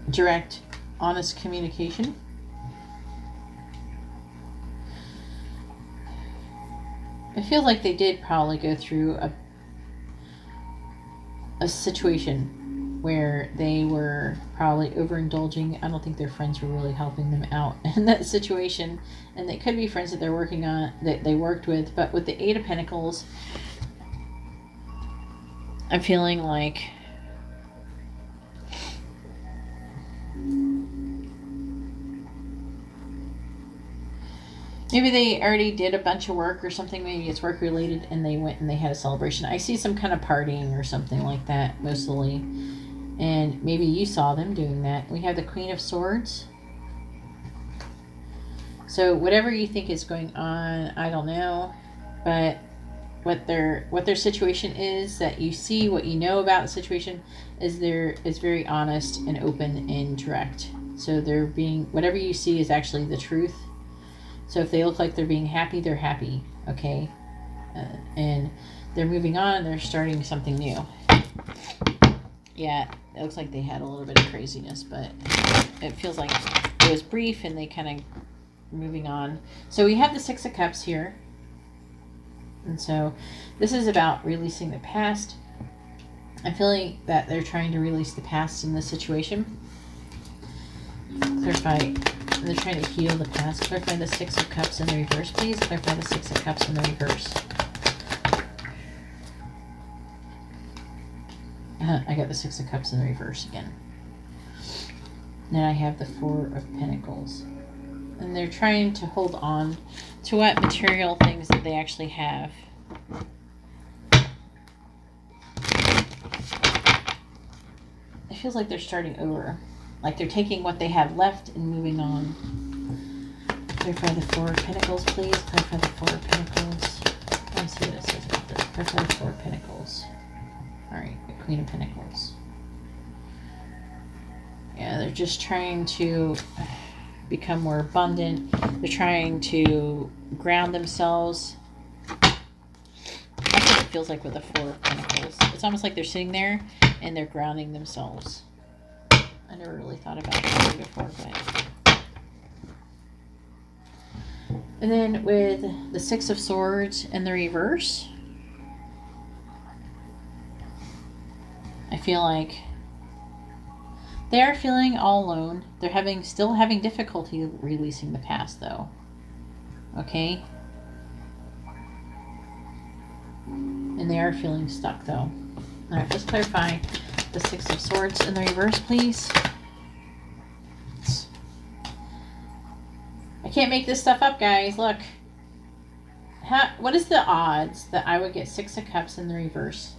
Direct, honest communication. I feel like they did probably go through a situation where they were probably overindulging. I don't think their friends were really helping them out in that situation. And they could be friends that they're working on, that they worked with. But with the Eight of Pentacles, I'm feeling like maybe they already did a bunch of work or something. Maybe it's work related and they went and they had a celebration. I see some kind of partying or something like that mostly. And maybe you saw them doing that. We have the Queen of Swords. So whatever you think is going on, I don't know. But what their situation is, that you see, what you know about the situation, is very honest and open and direct. So they're being, whatever you see is actually the truth. So if they look like they're being happy, they're happy. Okay? And they're moving on. They're starting something new. Yeah, it looks like they had a little bit of craziness, but it feels like it was brief and they kind of moving on. So we have the Six of Cups here. And so this is about releasing the past. I'm feeling that they're trying to release the past in this situation. Clarify. They're trying to heal the past. Clarify the Six of Cups in the reverse, please. Clarify the Six of Cups in the reverse. I got the Six of Cups in the reverse again. Then I have the Four of Pentacles. And they're trying to hold on to what material things that they actually have. It feels like they're starting over. Like they're taking what they have left and moving on. Clarify the Four of Pentacles, please. Clarify the Four of Pentacles. Let me see what it says about this. Clarify the Four of Pentacles. Alright, the Queen of Pentacles. Yeah, they're just trying to become more abundant. They're trying to ground themselves. That's what it feels like with the Four of Pentacles. It's almost like they're sitting there and they're grounding themselves. I never really thought about that before, but... And then with the Six of Swords in the reverse, I feel like they are feeling all alone. They're still having difficulty releasing the past, though. Okay? And they are feeling stuck, though. Alright, let's clarify the Six of Swords in the reverse, please. I can't make this stuff up, guys. Look. What is the odds that I would get Six of Cups in the reverse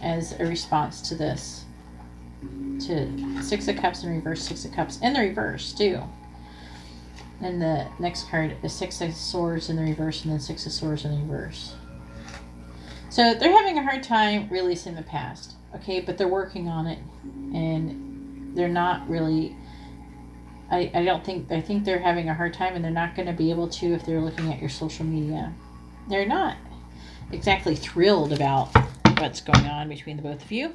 as a response to this? To Six of Cups in reverse, Six of Cups in the reverse, too. And the next card is Six of Swords in the reverse, and then Six of Swords in the reverse. So they're having a hard time releasing the past, okay? But they're working on it, and they're not really... I think they're having a hard time, and they're not going to be able to if they're looking at your social media. They're not exactly thrilled about what's going on between the both of you.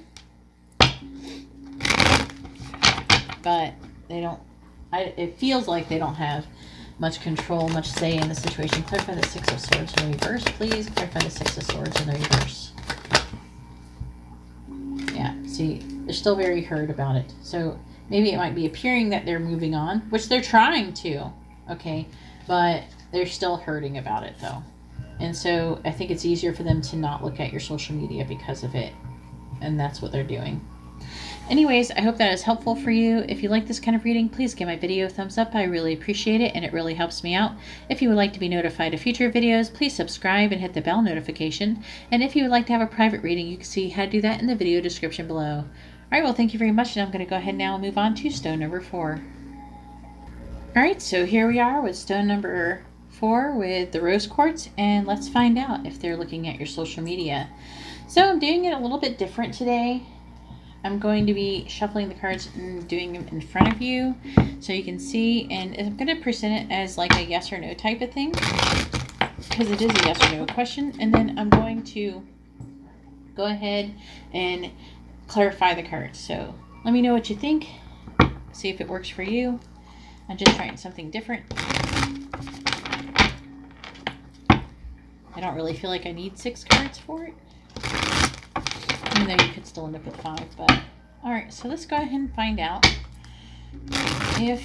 But they don't... it feels like they don't have much control, much say in the situation. Clarify the Six of Swords in the reverse, please. Clarify the Six of Swords in the reverse. Yeah, see, they're still very hurt about it. So maybe it might be appearing that they're moving on, which they're trying to, okay? But they're still hurting about it, though. And so I think it's easier for them to not look at your social media because of it. And that's what they're doing. Anyways, I hope that is helpful for you. If you like this kind of reading, please give my video a thumbs up. I really appreciate it, and it really helps me out. If you would like to be notified of future videos, please subscribe and hit the bell notification. And if you would like to have a private reading, you can see how to do that in the video description below. All right, well, thank you very much, and I'm going to go ahead now and move on to stone number 4. All right, so here we are with stone number 4 with the rose quartz, and let's find out if they're looking at your social media. So I'm doing it a little bit different today. I'm going to be shuffling the cards and doing them in front of you so you can see. And I'm going to present it as like a yes or no type of thing, because it is a yes or no question. And then I'm going to go ahead and clarify the cards. So let me know what you think. See if it works for you. I'm just trying something different. I don't really feel like I need 6 cards for it, even though you could still end up with 5. But all right, so let's go ahead and find out if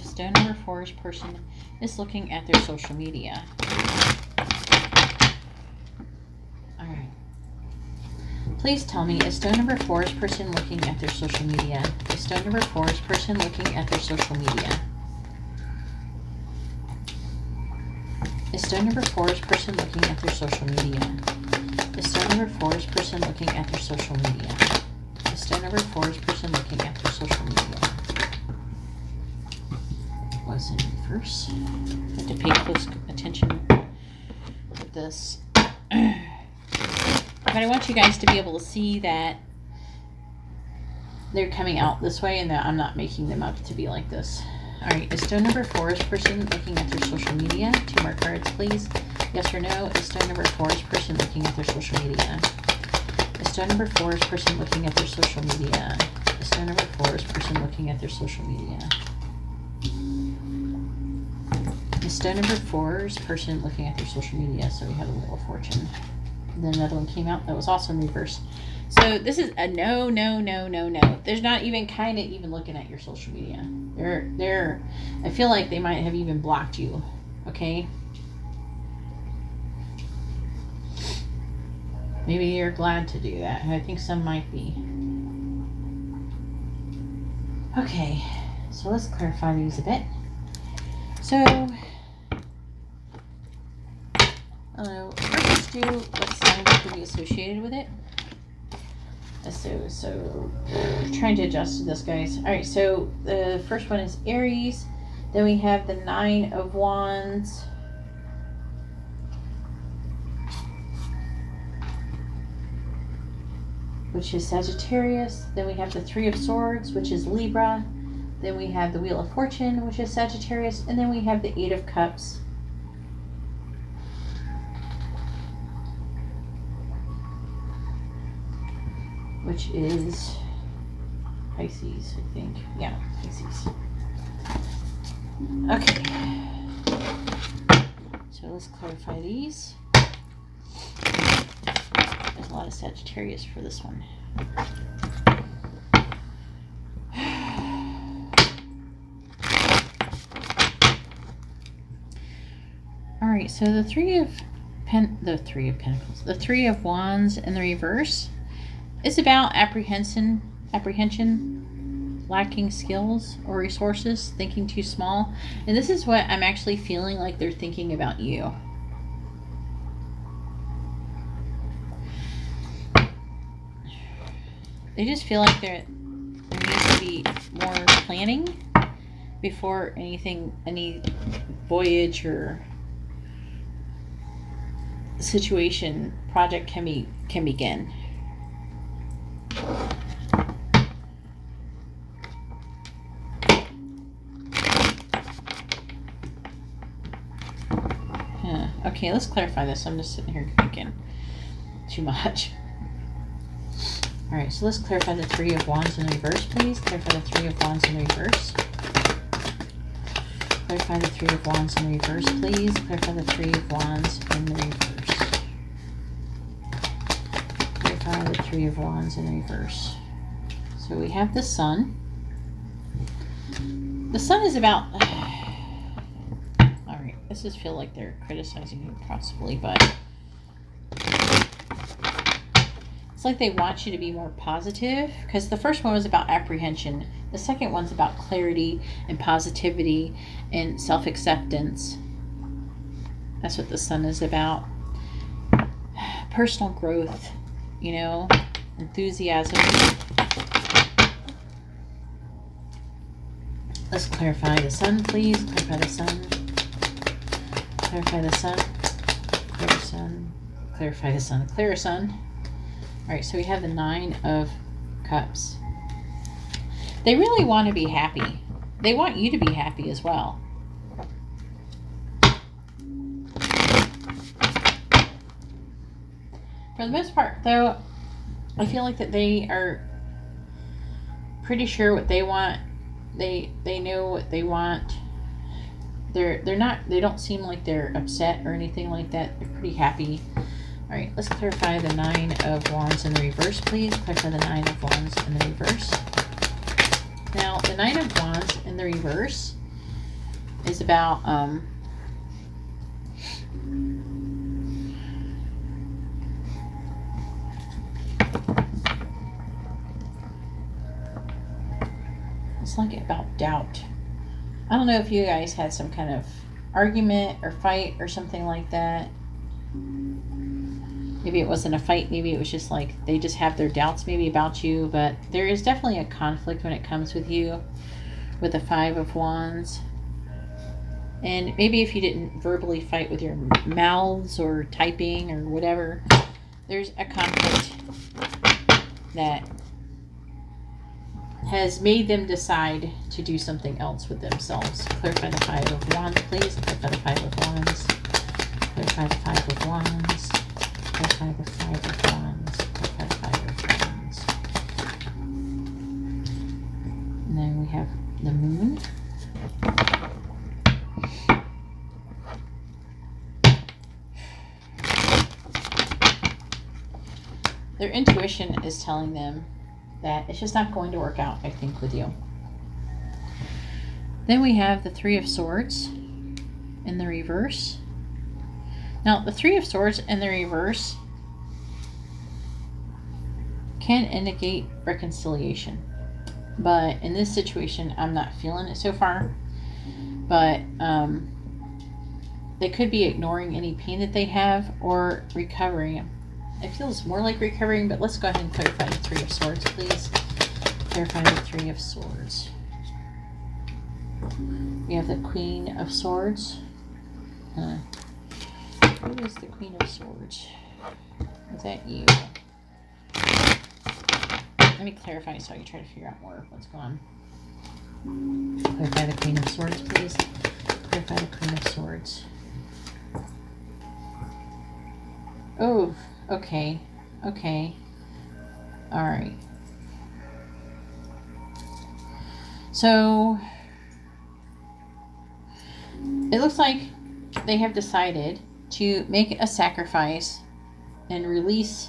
stone number 4's person is looking at their social media. All right, please tell me, is stone number 4's person looking at their social media? Is stone number 4's person looking at their social media? Is stone number 4's person looking at their social media? Is stone number 4's person looking at their social media? Is stone number 4's person looking at their social media? Was in reverse. I have to pay close attention with this. But I want you guys to be able to see that they're coming out this way and that I'm not making them up to be like this. All right, is stone number 4's person looking at their social media? 2 more cards, please. Yes or no? Is stone number 4's person looking at their social media? Is stone number 4's person looking at their social media? Is stone number 4's person looking at their social media? Is stone number 4's person looking at their social media? So we have a Wheel of Fortune. And then another one came out that was also in reverse. So this is a no, no, no, no, no. There's not even kind of even looking at your social media. I feel like they might have even blocked you. Okay. Maybe you're glad to do that. I think some might be. Okay. So let's clarify these a bit. So, first let's do what signs could be associated with it. So trying to adjust to this, guys. All right, so the first one is Aries. Then we have the 9 of Wands. Which is Sagittarius. Then we have the 3 of Swords, which is Libra. Then we have the Wheel of Fortune, which is Sagittarius. And then we have the 8 of Cups, which is Pisces, I think. Yeah, Pisces. Okay. So let's clarify these. There's a lot of Sagittarius for this one. All right, so the 3 of Pentacles, the 3 of Wands in the reverse is about apprehension, lacking skills or resources, thinking too small. And this is what I'm actually feeling like they're thinking about you. They just feel like there needs to be more planning before any voyage or situation, project can begin. Okay, let's clarify this. I'm just sitting here thinking too much. All right, so let's clarify the 3 of Wands in reverse, please. Clarify the 3 of Wands in reverse. Clarify the 3 of Wands in reverse, please. Clarify the 3 of Wands in the reverse. Clarify the 3 of Wands in reverse. So we have the Sun. The Sun is about... All right, this does feel like they're criticizing you possibly, but... It's like they want you to be more positive, because the first one was about apprehension. The second one's about clarity and positivity and self-acceptance. That's what the Sun is about. Personal growth, you know, enthusiasm. Let's clarify the Sun, please. Clarify the Sun. Clarify the Sun. Clear Sun. Clarify the Sun. Clear Sun. All right, so we have the Nine of Cups. They really want to be happy. They want you to be happy as well. For the most part, though, I feel like that they are pretty sure what they want. They know what they want. They don't seem like they're upset or anything like that. They're pretty happy. All right, let's clarify the Nine of Wands in the reverse, please. Clarify the Nine of Wands in the reverse. Now, the Nine of Wands in the reverse is about it's like about doubt. I don't know if you guys had some kind of argument or fight or something like that. Maybe it wasn't a fight. Maybe it was just like they just have their doubts maybe about you. But there is definitely a conflict when it comes with you with the Five of Wands. And maybe if you didn't verbally fight with your mouths or typing or whatever, there's a conflict that has made them decide to do something else with themselves. Clarify the Five of Wands, please. Clarify the Five of Wands. Clarify the Five of Wands. Clarify the Five of Wands. Clarify the Five of Wands. And then we have the Moon. Their intuition is telling them that it's just not going to work out, I think, with you. Then we have the Three of Swords in the reverse. Now, the Three of Swords in the reverse can indicate reconciliation. But in this situation, I'm not feeling it so far. But they could be ignoring any pain that they have or recovering. It feels more like recovering, but let's go ahead and clarify the Three of Swords, please. Clarify the Three of Swords. We have the Queen of Swords. Who is the Queen of Swords? Is that you? Let me clarify so I can try to figure out more of what's going on. Clarify the Queen of Swords, please. Clarify the Queen of Swords. Oh, okay. Okay. All right. So it looks like they have decided to make a sacrifice and release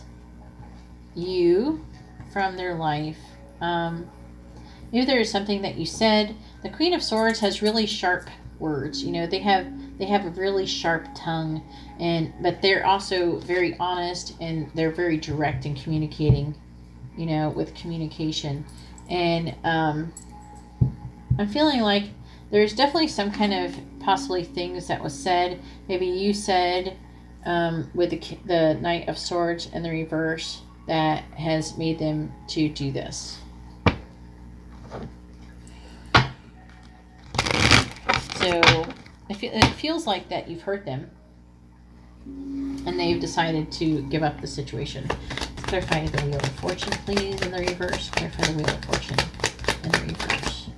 you from their life. Maybe there is something that you said. The Queen of Swords has really sharp words. You know, they have a really sharp tongue, but they're also very honest and they're very direct in communicating, you know, with communication. And I'm feeling like there's definitely some kind of possibly things that was said. Maybe you said with the Knight of Swords in the reverse that has made them to do this. So it feels like that you've hurt them and they've decided to give up the situation. Let's clarify the Wheel of Fortune, please, in the reverse. Clarify the Wheel of Fortune in the reverse.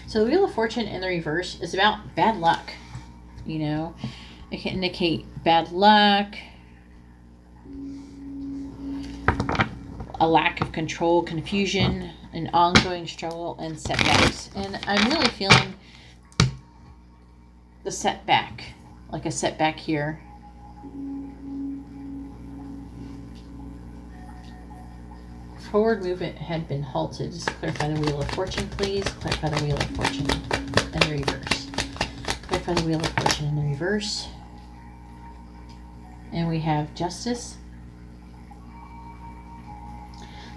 So the Wheel of Fortune in the reverse is about bad luck. You know, it can indicate bad luck, a lack of control, confusion, an ongoing struggle, and setbacks. And I'm really feeling the setback, like a setback here. Forward movement had been halted. Just clarify the Wheel of Fortune, please. Clarify the Wheel of Fortune in the reverse. Clarify the Wheel of Fortune in the reverse. And we have Justice.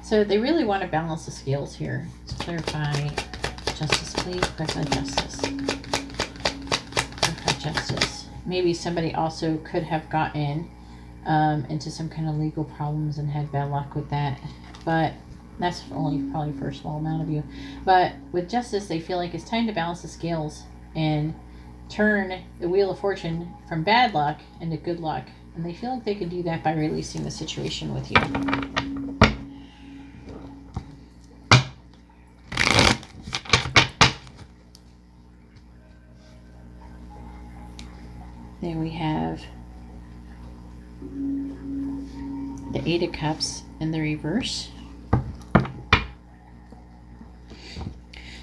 So they really want to balance the scales here. So clarify Justice, please. Clarify Justice. Clarify Justice. Maybe somebody also could have gotten into some kind of legal problems and had bad luck with that. But that's only probably for a small amount of you. But with Justice, they feel like it's time to balance the scales and turn the Wheel of Fortune from bad luck into good luck And they feel like they could do that by releasing the situation with you. Then we have the Eight of Cups in the reverse.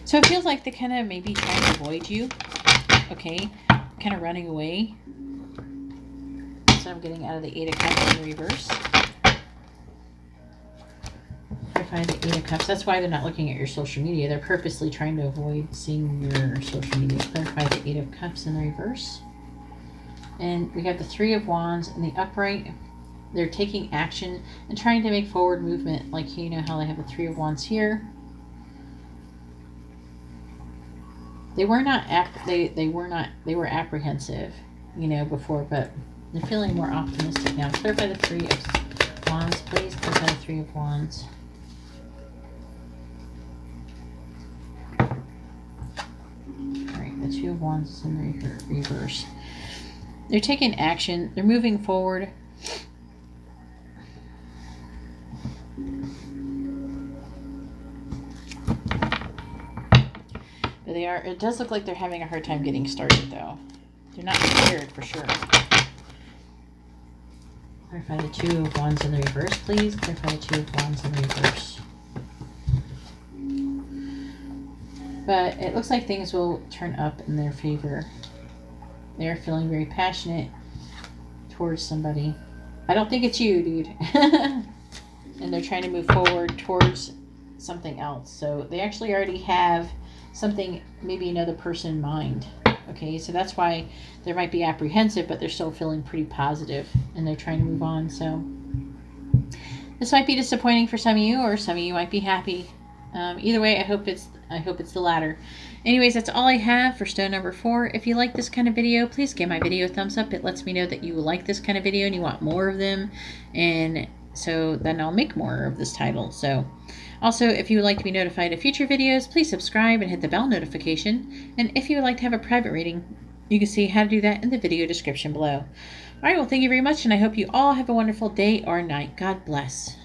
So it feels like they kind of maybe trying to avoid you. Okay, kind of running away. So I'm getting out of the Eight of Cups in the reverse. Clarify the Eight of Cups. That's why they're not looking at your social media. They're purposely trying to avoid seeing your social media. Clarify the Eight of Cups in the reverse. And we have the Three of Wands in the upright. They're taking action and trying to make forward movement. Like, you know how they have the Three of Wands here. They were not they were apprehensive, you know, before, but they're feeling more optimistic now. Clarify the Three of Wands, please. Clarify the Three of Wands. Alright, the Two of Wands is in the reverse. They're taking action. They're moving forward. But they are, it does look like they're having a hard time getting started, though. They're not scared, for sure. Clarify the Two of Wands in the reverse, please. Clarify the Two of Wands in the reverse. But it looks like things will turn up in their favor. They're feeling very passionate towards somebody. I don't think it's you, dude. And they're trying to move forward towards something else. So they actually already have something, maybe another person in mind. Okay, so that's why they might be apprehensive, but they're still feeling pretty positive and they're trying to move on. So this might be disappointing for some of you, or some of you might be happy. Either way, I hope it's the latter. Anyways, that's all I have for stone number 4. If you like this kind of video, please give my video a thumbs up. It lets me know that you like this kind of video and you want more of them, and so then I'll make more of this title. So also, if you would like to be notified of future videos, please subscribe and hit the bell notification. And if you would like to have a private reading, you can see how to do that in the video description below. All right, well, thank you very much, and I hope you all have a wonderful day or night. God bless.